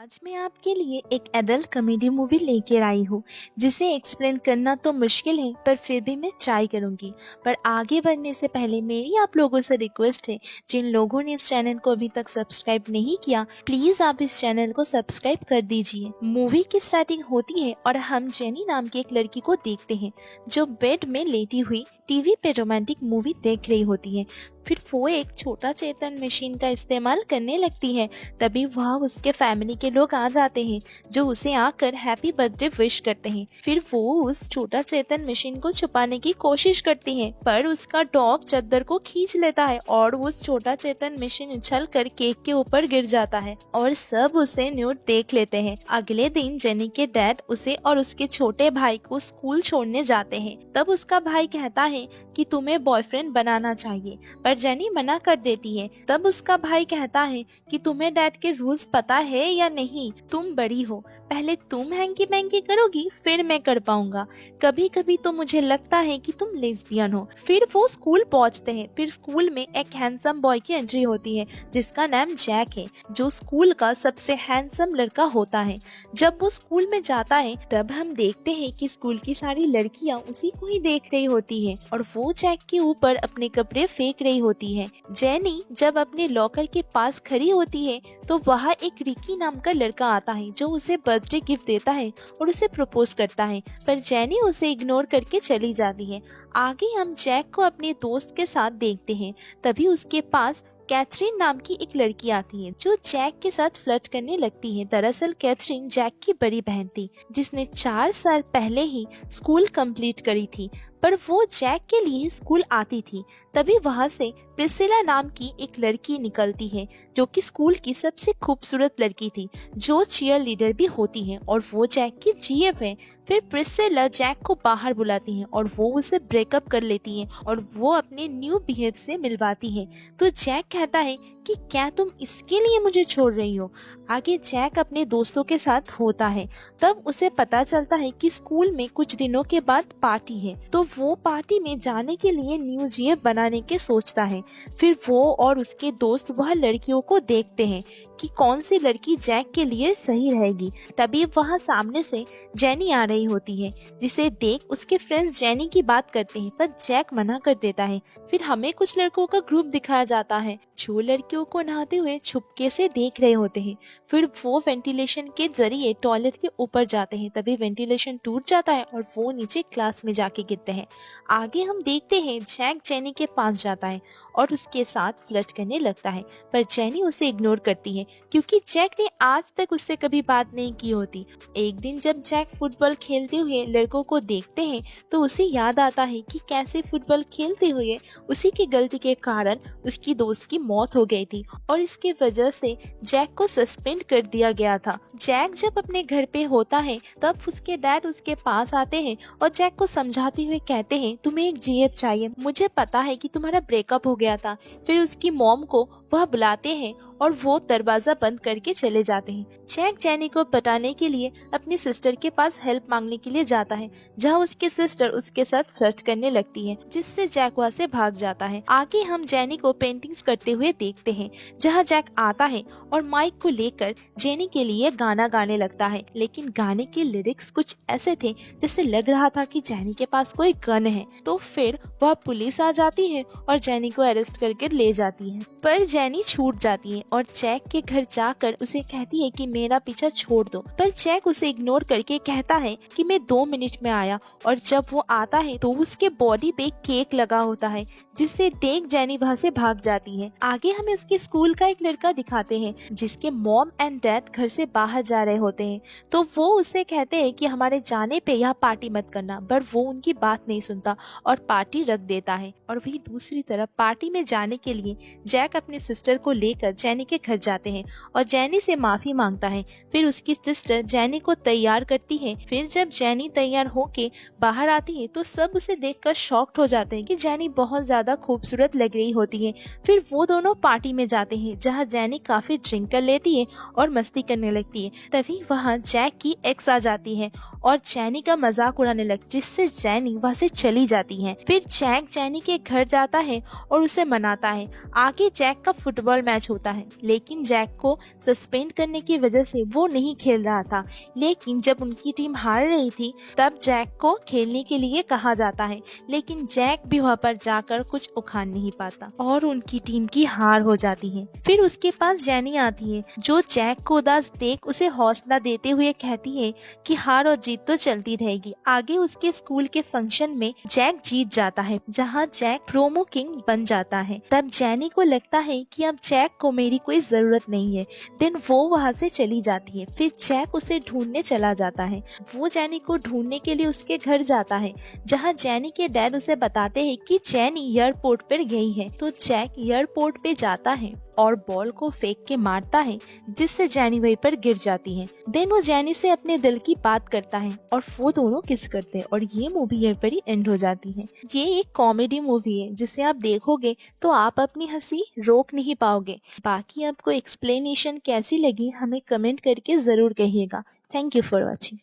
आज मैं आपके लिए एक एडल्ट कॉमेडी मूवी लेकर आई हूँ जिसे एक्सप्लेन करना तो मुश्किल है पर फिर भी मैं ट्राई करूँगी। पर आगे बढ़ने से पहले मेरी आप लोगों से रिक्वेस्ट है, जिन लोगों ने इस चैनल को अभी तक सब्सक्राइब नहीं किया प्लीज आप इस चैनल को सब्सक्राइब कर दीजिए। मूवी की स्टार्टिंग होती है और हम जेनी नाम की एक लड़की को देखते हैं जो बेड में लेटी हुई टीवी पे रोमांटिक मूवी देख रही होती है। फिर वो एक छोटा चेतन मशीन का इस्तेमाल करने लगती है। तभी वह उसके फैमिली के लोग आ जाते हैं जो उसे आकर हैप्पी बर्थडे विश करते हैं। फिर वो उस छोटा चेतन मशीन को छुपाने की कोशिश करती है पर उसका डॉग चद्दर को खींच लेता है और उस छोटा चेतन मशीन उछल कर केक के ऊपर गिर जाता है और सब उसे न्यूड देख लेते हैं। अगले दिन जेनी के डैड उसे और उसके छोटे भाई को स्कूल छोड़ने जाते हैं। तब उसका भाई कहता है कि तुम्हें बॉयफ्रेंड बनाना चाहिए पर जेनी मना कर देती है। तब उसका भाई कहता है कि तुम्हें डैड के रूल्स पता है या नहीं, तुम बड़ी हो, पहले तुम हैंकी बैंकी करोगी फिर मैं कर पाऊंगा। कभी कभी तो मुझे लगता है कि तुम लेस्बियन हो। फिर वो स्कूल पहुंचते हैं। फिर स्कूल में एक हैंडसम बॉय की एंट्री होती है जिसका नाम जैक है जो स्कूल का सबसे हैंडसम लड़का होता है। जब वो स्कूल में जाता है तब हम देखते हैं कि स्कूल की सारी लड़कियां उसी को ही देख रही होती है और वो जैक के ऊपर अपने कपड़े फेंक रही होती है। जेनी जब अपने लॉकर के पास खड़ी होती है तो वहाँ एक रिकी नाम का लड़का आता है जो उसे बर्थडे गिफ्ट देता है और उसे प्रपोज करता है पर जेनी उसे इग्नोर करके चली जाती है। आगे हम जैक को अपने दोस्त के साथ देखते हैं। तभी उसके पास कैथरीन नाम की एक लड़की आती है जो जैक के साथ फ्लर्ट करने लगती है। दरअसल कैथरीन जैक की बड़ी बहन थी जिसने 4 साल पहले ही स्कूल कंप्लीट करी थी पर वो जैक के लिए स्कूल आती थी। तभी वहाँ से प्रिसिला नाम की एक लड़की निकलती है जो कि स्कूल की सबसे खूबसूरत लड़की थी जो चीयर लीडर भी होती है और वो जैक की जीएफ है। फिर प्रिसिला जैक को बाहर बुलाती है और वो उसे ब्रेकअप कर लेती है और वो अपने न्यू बिहेव से मिलवाती है। तो जैक कहता है कि क्या तुम इसके लिए मुझे छोड़ रही हो। आगे जैक अपने दोस्तों के साथ होता है। तब उसे पता चलता है कि स्कूल में कुछ दिनों के बाद पार्टी है तो वो पार्टी में जाने के लिए न्यू जीएफ बनाने के सोचता है। फिर वो और उसके दोस्त वह लड़कियों को देखते हैं कि कौन सी लड़की जैक के लिए सही रहेगी। तभी वहाँ सामने से जेनी आ रही होती है जिसे देख उसके फ्रेंड्स जेनी की बात करते हैं पर जैक मना कर देता है। फिर हमें कुछ लड़कों का ग्रुप दिखाया जाता है जो लड़कियों को नहाते हुए छुपके से देख रहे होते हैं। फिर वो वेंटिलेशन के जरिए टॉयलेट के ऊपर जाते हैं। तभी वेंटिलेशन टूट जाता है और वो नीचे क्लास में जाके गिरते हैं। आगे हम देखते हैं जैक जेनी के पास जाता है और उसके साथ फ्लर्ट करने लगता है पर जेनी उसे इग्नोर करती है क्योंकि जैक ने आज तक उससे कभी बात नहीं की होती। एक दिन जब जैक फुटबॉल खेलते हुए लड़कों को देखते हैं तो उसे याद आता है कि कैसे फुटबॉल खेलते हुए उसी की गलती के कारण उसकी दोस्त की मौत हो गई थी और इसके वजह से जैक को सस्पेंड कर दिया गया था। जैक जब अपने घर पे होता है तब उसके डैड उसके पास आते हैं और जैक को समझाते हुए कहते हैं तुम्हें एक जीएफ चाहिए, मुझे पता है कि तुम्हारा ब्रेकअप हो गया था। फिर उसकी मॉम को वह बुलाते हैं और वो दरवाजा बंद करके चले जाते हैं। जैक जेनी को पटाने के लिए अपनी सिस्टर के पास हेल्प मांगने के लिए जाता है जहाँ उसकी सिस्टर उसके साथ फ्लर्ट करने लगती है जिससे जैक वहाँ से भाग जाता है। आगे हम जेनी को पेंटिंग्स करते हुए देखते हैं जहाँ जैक आता है और माइक को लेकर जेनी के लिए गाना गाने लगता है लेकिन गाने के लिरिक्स कुछ ऐसे थे जैसे लग रहा था कि जेनी के पास कोई गन है। तो फिर वह पुलिस आ जाती है और जेनी को अरेस्ट करके ले जाती है पर जेनी छूट जाती है और जैक के घर जाकर उसे कहती है कि मेरा पीछा छोड़ दो पर जैक उसे इग्नोर करके कहता है कि मैं 2 मिनट में आया। और जब वो आता है तो उसके बॉडी पे केक लगा होता है जिससे देख जेनी वहाँ से भाग जाती है। आगे हमें उसके स्कूल का एक लड़का दिखाते हैं जिसके मॉम एंड डैड घर से बाहर जा रहे होते हैं तो वो उससे कहते हैं कि हमारे जाने पे यह पार्टी मत करना पर वो उनकी बात नहीं सुनता और पार्टी रख देता है। और वही दूसरी तरफ पार्टी में जाने के लिए जैक अपने सिस्टर को लेकर जेनी के घर जाते हैं और जेनी से माफी मांगता है। फिर उसकी सिस्टर जेनी को तैयार करती है। फिर जब जेनी तैयार होके बाहर आती है तो सब उसे देखकर शॉक्ड हो जाते हैं कि जेनी बहुत ज्यादा खूबसूरत लग रही होती है। फिर वो दोनों पार्टी में जाते हैं जहाँ जेनी काफी ड्रिंक कर लेती है और मस्ती करने लगती है। तभी वहाँ जैक की एक्स आ जाती है और जेनी का मजाक उड़ाने लगती जिससे जेनी वहाँ से चली जाती है। फिर जैक जेनी के घर जाता है और उसे मनाता है। आगे जैक का फुटबॉल मैच होता है, लेकिन जैक को सस्पेंड करने की वजह से वो नहीं खेल रहा था। लेकिन जब उनकी टीम हार रही थी तब जैक को खेलने के लिए कहा जाता है, लेकिन जैक भी वहाँ पर जाकर कुछ उखाड़ नहीं पाता और उनकी टीम की हार हो जाती है। फिर उसके पास जेनी आती है जो जैक को उदास देख उसे हौसला देते हुए कहती है कि हार और जीत तो चलती रहेगी। आगे उसके स्कूल के फंक्शन में जैक जीत जाता है जहाँ जैक प्रोमो किंग बन जाता है। तब जेनी को लगता है कि अब जैक को मेरी कोई जरूरत नहीं है। देन वो वहाँ से चली जाती है। फिर जैक उसे ढूंढने चला जाता है। वो जेनी को ढूंढने के लिए उसके घर जाता है जहाँ जेनी के डैड उसे बताते हैं कि जेनी एयरपोर्ट पर गई है। तो जैक एयरपोर्ट पे जाता है और बॉल को फेंक के मारता है जिससे जेनी वहीं पर गिर जाती है। देन वो जेनी से अपने दिल की बात करता है और वो दोनों किस करते हैं और ये मूवी यहीं पर ही एंड हो जाती है। ये एक कॉमेडी मूवी है जिसे आप देखोगे तो आप अपनी हंसी रोक नहीं पाओगे। बाकी आपको एक्सप्लेनेशन कैसी लगी हमें कमेंट करके जरूर कहिएगा। Thank you for watching.